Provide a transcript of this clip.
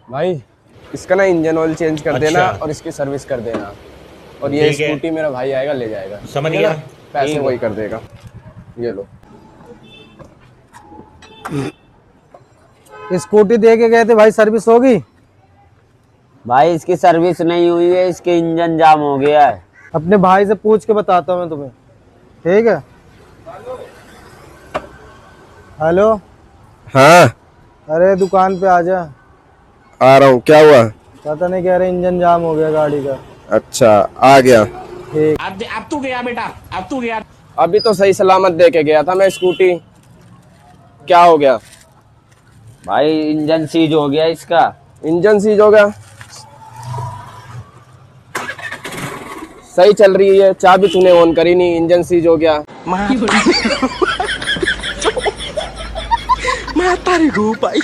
भाई इसका ना इंजन ऑयल चेंज कर देना अच्छा। और इसकी सर्विस कर देना। और ये ठीक है। स्कूटी मेरा भाई आएगा ले जाएगा। समझ ठीक है गया। ना? पैसे ठीक है। वही कर देगा। ये लो। स्कूटी दे के गए थे भाई, सर्विस होगी? भाई इसकी सर्विस नहीं हुई है, इसके इंजन जाम हो गया है। अपने भाई से पूछ के बताता हूँ मैं तुम्हें, ठीक है? हेलो। हाँ अरे दुकान पे आ जा। आ रहा हूँ। क्या हुआ? पता नहीं, कह रहे इंजन जाम हो गया गाड़ी का। अच्छा आ गया। ठीक। अब तू गया बेटा, अब तू गया। अभी तो सही सलामत दे के गया था मैं स्कूटी। क्या हो गया? भाई इंजन सीज हो गया इसका। इंजन सीज हो गया? सही चल रही है, चाबी तूने ऑन करी नहीं, इंजन सीज हो गया। मैं तारी रूप आई।